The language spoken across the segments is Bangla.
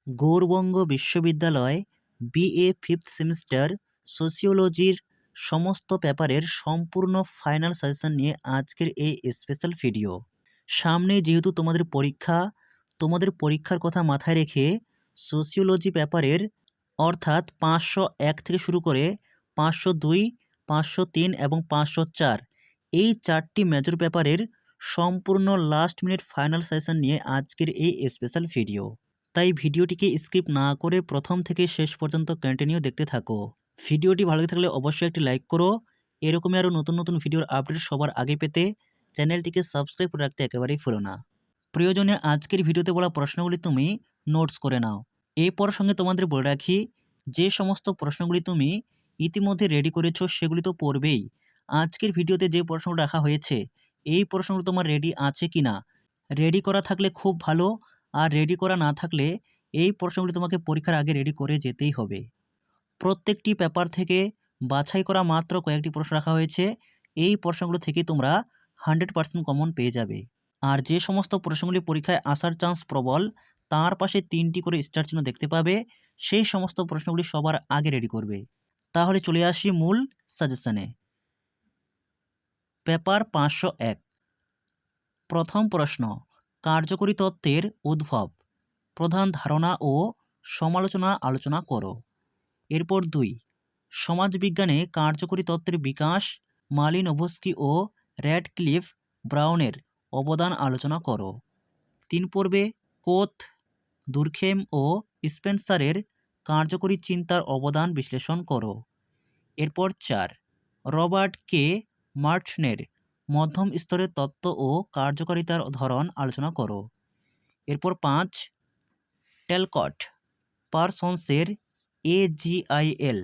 গৌড়বঙ্গ বিশ্ববিদ্যালয় বিএ ফিফথ সেমিস্টার সোশিওলজির সমস্ত পেপারের সম্পূর্ণ ফাইনাল সাজেশন নিয়ে আজকের এই স্পেশাল ভিডিও। সামনে যেহেতু তোমাদের পরীক্ষার কথা মাথায় রেখে সোশিওলজি পেপারের অর্থাৎ 501 থেকে শুরু করে 502, 503 এবং 504 এই 4টি মেজর পেপারের সম্পূর্ণ লাস্ট মিনিট ফাইনাল সাজেশন নিয়ে আজকের এই স্পেশাল ভিডিও। তাই ভিডিওটিকে স্কিপ না করে প্রথম থেকে শেষ পর্যন্ত কন্টিনিউ দেখতে থাকো। ভিডিওটি ভালো লেগে থাকলে অবশ্যই একটি লাইক করো। এরকমই আরও নতুন নতুন ভিডিওর আপডেট সবার আগে পেতে চ্যানেলটিকে সাবস্ক্রাইব করে রাখতে একেবারেই ভুলো না। প্রয়োজনে আজকের ভিডিওতে বলা প্রশ্নগুলি তুমি নোটস করে নাও। এই প্রসঙ্গে তোমাদের বলে রাখি, যে সমস্ত প্রশ্নগুলি তুমি ইতিমধ্যে রেডি করেছো সেগুলি তো পড়বেই। আজকের ভিডিওতে যে প্রশ্নগুলো রাখা হয়েছে এই প্রশ্নগুলো তোমার রেডি আছে কি না, রেডি করা থাকলে খুব ভালো, আর রেডি করা না থাকলে এই প্রশ্নগুলি তোমাকে পরীক্ষার আগে রেডি করে যেতেই হবে। প্রত্যেকটি পেপার থেকে বাছাই করা মাত্র কয়েকটি প্রশ্ন রাখা হয়েছে। এই প্রশ্নগুলো থেকে তোমরা 100% কমন পেয়ে যাবে। আর যে সমস্ত প্রশ্নগুলি পরীক্ষায় আসার চান্স প্রবল তার পাশে 3টি করে স্টার চিহ্ন দেখতে পাবে, সেই সমস্ত প্রশ্নগুলি সবার আগে রেডি করবে। তাহলে চলে আসি মূল সাজেশনে। পেপার 501, প্রথম প্রশ্ন, কার্যকরী তত্ত্বের উদ্ভব, প্রধান ধারণা ও সমালোচনা আলোচনা করো। এরপর 2, সমাজবিজ্ঞানে কার্যকরী তত্ত্বের বিকাশ, মালিনোভস্কি ও র্যাডক্লিফ ব্রাউনের অবদান আলোচনা করো। 3 পর্বে কোথ, দুরখেম ও স্পেন্সারের কার্যকরী চিন্তার অবদান বিশ্লেষণ করো। এরপর 4, রবার্ট কে মার্টনের মধ্যম স্তরের তত্ত্ব ও কার্যকারিতার ধরন আলোচনা করো। এরপর 5, টেলকট পারসন্সের AGIL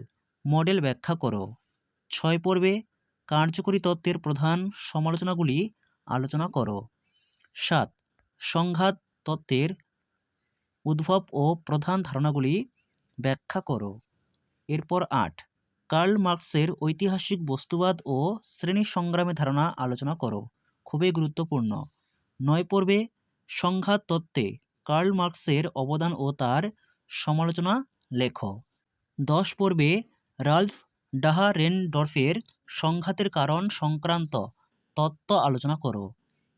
মডেল ব্যাখ্যা করো। 6 পর্বে কার্যকরী তত্ত্বের প্রধান সমালোচনাগুলি আলোচনা করো। 7, সংঘাত তত্ত্বের উদ্ভব ও প্রধান ধারণাগুলি ব্যাখ্যা করো। এরপর 8, কার্ল মার্কসের ঐতিহাসিক বস্তুবাদ ও শ্রেণী সংগ্রামের ধারণা আলোচনা করো, খুবই গুরুত্বপূর্ণ। 9 পর্বে সংঘাত তত্ত্বে কার্ল মার্কসের অবদান ও তার সমালোচনা লেখো। 10 পর্বে রাল্ফ ডাহারেনডর্ফের সংঘাতের কারণ সংক্রান্ত তত্ত্ব আলোচনা করো।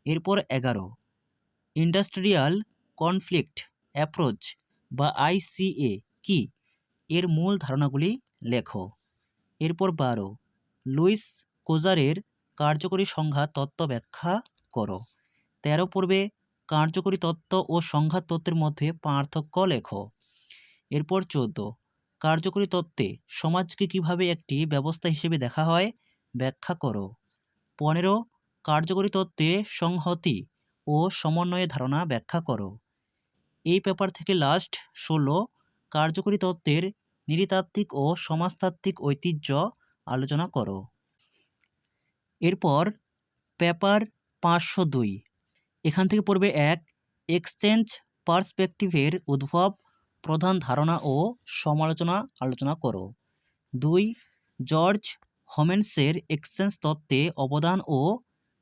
এরপর 11, ইন্ডাস্ট্রিয়াল কনফ্লিক্ট অ্যাপ্রোচ বা ICA কি, এর মূল ধারণাগুলি লেখো। এরপর 12, লুইস কোজারের কার্যকরী সংঘাত তত্ত্ব ব্যাখ্যা করো। 13 পর্বে কার্যকরী তত্ত্ব ও সংঘাত তত্ত্বের মধ্যে পার্থক্য লেখো। এরপর 14, কার্যকরী তত্ত্বে সমাজকে কিভাবে একটি ব্যবস্থা হিসেবে দেখা হয় ব্যাখ্যা করো। 15, কার্যকরী তত্ত্বে সংহতি ও সমন্বয়ের ধারণা ব্যাখ্যা করো। এই পেপার থেকে লাস্ট 16, কার্যকরী তত্ত্বের নৃতাত্ত্বিক ও সমাজতাত্ত্বিক ঐতিহ্য আলোচনা করো। এরপর পেপার 502, এখান থেকে পড়বে 1, এক্সচেঞ্জ পার্সপেক্টিভের উদ্ভব, প্রধান ধারণা ও সমালোচনা আলোচনা করো। 2, জর্জ হোমেন্সের এক্সচেঞ্জ তত্ত্বে অবদান ও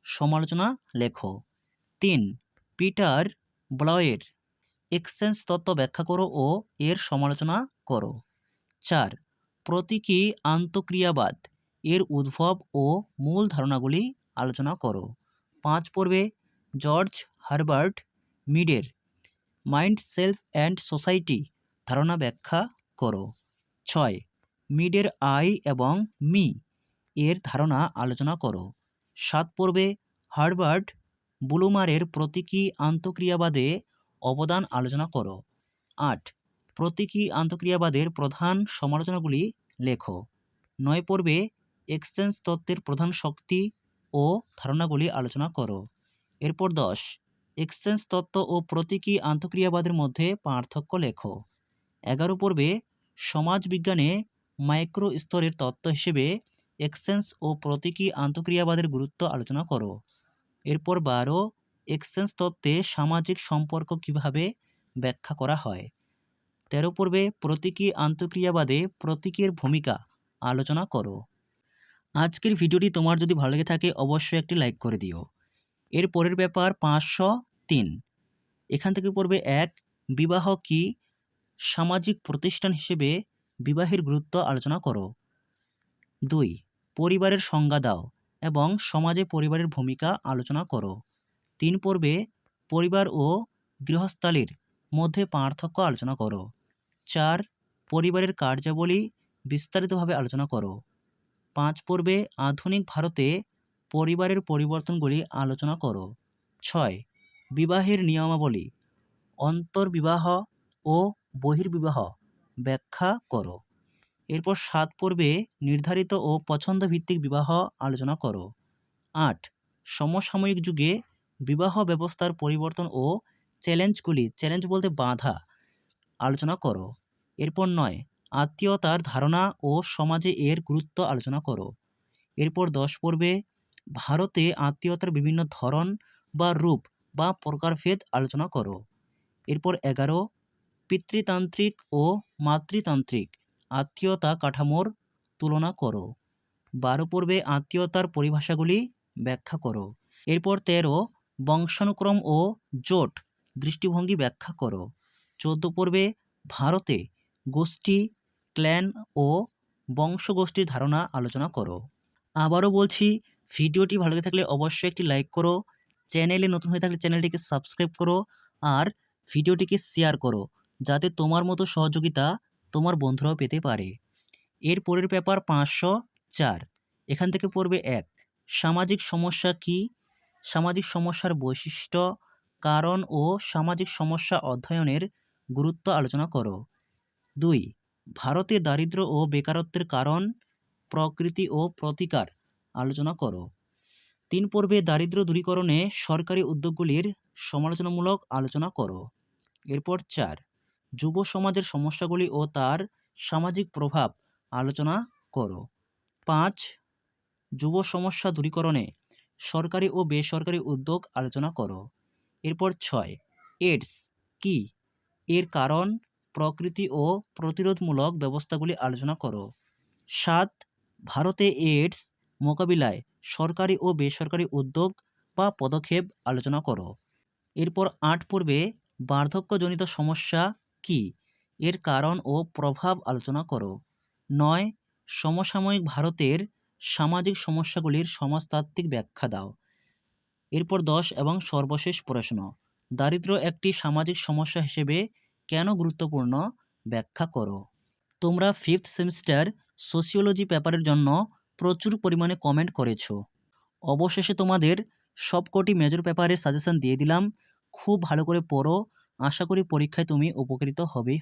সমালোচনা লেখো। 3, পিটার ব্লয়ের এক্সচেঞ্জ তত্ত্ব ব্যাখ্যা করো ও এর সমালোচনা করো। 4, প্রতীকী আন্তঃক্রিয়াবাদ এর উদ্ভব ও মূল ধারণাগুলি আলোচনা করো। 5 পর্বে জর্জ হারবার্ট মিডের মাইন্ড, সেলফ অ্যান্ড সোসাইটি ধারণা ব্যাখ্যা করো। 6, মিডের আই এবং মি এর ধারণা আলোচনা করো। 7 পর্বে হারবার্ট বুলুমারের প্রতীকী আন্তঃক্রিয়াবাদে অবদান আলোচনা করো। 8, প্রতীকী আন্তঃক্রিয়াবাদের প্রধান সমালোচনাগুলি লেখো। 9 পর্বে এক্সচেঞ্জ তত্ত্বের প্রধান শক্তি ও ধারণাগুলি আলোচনা করো। এরপর 10, এক্সচেঞ্জ তত্ত্ব ও প্রতীকী আন্তঃক্রিয়াবাদের মধ্যে পার্থক্য লেখো। 11 পর্বে সমাজবিজ্ঞানে মাইক্রো স্তরের তত্ত্ব হিসেবে এক্সচেঞ্জ ও প্রতীকী আন্তঃক্রিয়াবাদের গুরুত্ব আলোচনা করো। এরপর 12, এক্সচেঞ্জ তত্ত্বে সামাজিক সম্পর্ক কিভাবে ব্যাখ্যা করা হয়। 13 পর্বে প্রতীকী আন্তঃক্রিয়াবাদে প্রতীকের ভূমিকা আলোচনা করো। আজকের ভিডিওটি তোমার যদি ভালো লেগে থাকে অবশ্যই একটি লাইক করে দিও। এর পরের ব্যাপার 503, এখান থেকে পড়বে 1, বিবাহ কি, সামাজিক প্রতিষ্ঠান হিসেবে বিবাহের গুরুত্ব আলোচনা করো। 2. পরিবারের সংজ্ঞা দাও এবং সমাজে পরিবারের ভূমিকা আলোচনা করো। 3 পর্বে পরিবার ও গৃহস্থালির মধ্যে পার্থক্য আলোচনা করো। 4. পরিবারের কার্যাবলী বিস্তারিতভাবে আলোচনা করো। 5 পর্বে আধুনিক ভারতে পরিবারের পরিবর্তনগুলি আলোচনা করো। 6. বিবাহের নিয়মাবলী, অন্তর্বিবাহ ও বহির্বিবাহ ব্যাখ্যা করো। এরপর 7 পর্বে নির্ধারিত ও পছন্দভিত্তিক বিবাহ আলোচনা করো। 8. সমসাময়িক যুগে বিবাহ ব্যবস্থার পরিবর্তন ও চ্যালেঞ্জ বলতে বাধা আলোচনা করো। এরপর 9. আত্মীয়তার ধারণা ও সমাজে এর গুরুত্ব আলোচনা করো। এরপর 10 পর্বে ভারতে আত্মীয়তার বিভিন্ন ধরন বা রূপ বা প্রকারভেদ আলোচনা করো। এরপর 11 পিতৃতান্ত্রিক ও মাতৃতান্ত্রিক আত্মীয়তা কাঠামোর তুলনা করো। 12 পর্বে আত্মীয়তার পরিভাষাগুলি ব্যাখ্যা করো। এরপর 13 বংশানুক্রম ও জোট দৃষ্টিভঙ্গি ব্যাখ্যা করো। 14 পর্বে ভারতে গোষ্ঠী, ক্ল্যান ও বংশগোষ্ঠীর ধারণা আলোচনা করো। আবারও বলছি, ভিডিওটি ভালো লেগে থাকলে অবশ্যই একটি লাইক করো, চ্যানেলে নতুন হয়ে থাকলে চ্যানেলটিকে সাবস্ক্রাইব করো আর ভিডিওটিকে শেয়ার করো, যাতে তোমার মতো সহযোগিতা তোমার বন্ধুরাও পেতে পারে। এর পরের পেপার 504, এখান থেকে পড়বে 1. সামাজিক সমস্যা কী, সামাজিক সমস্যার বৈশিষ্ট্য, কারণ ও সামাজিক সমস্যা অধ্যয়নের গুরুত্ব আলোচনা করো। 2. ভারতে দারিদ্র্য ও বেকারত্বের কারণ, প্রকৃতি ও প্রতিকার আলোচনা করো। 3 পর্বে দারিদ্র্য দূরীকরণে সরকারি উদ্যোগগুলির সমালোচনামূলক আলোচনা করো। এরপর 4. যুব সমাজের সমস্যাগুলি ও তার সামাজিক প্রভাব আলোচনা করো। 5. যুব সমস্যা দূরীকরণে সরকারি ও বেসরকারি উদ্যোগ আলোচনা করো। এরপর 6. এইডস কী, এর কারণ, প্রকৃতি ও প্রতিরোধমূলক ব্যবস্থাগুলি আলোচনা করো। 7. ভারতে এইডস মোকাবিলায় সরকারি ও বেসরকারি উদ্যোগ বা পদক্ষেপ আলোচনা করো। এরপর 8 পর্বে বার্ধক্যজনিত সমস্যা কী, এর কারণ ও প্রভাব আলোচনা করো। 9. সমসাময়িক ভারতের সামাজিক সমস্যাগুলির সমাজতাত্ত্বিক ব্যাখ্যা দাও। এরপর 10 এবং সর্বশেষ প্রশ্ন, দারিদ্র্য একটি সামাজিক সমস্যা হিসেবে কেন গুরুত্বপূর্ণ ব্যাখ্যা করো। তোমরা 5th সেমিস্টার সোশিওলজি পেপারের জন্য প্রচুর পরিমাণে কমেন্ট করেছো। অবশেষে তোমাদের সবকটি মেজর পেপারের সাজেশন দিয়ে দিলাম। খুব ভালো করে পড়ো, আশা করি পরীক্ষায় তুমি উপকৃত হবে।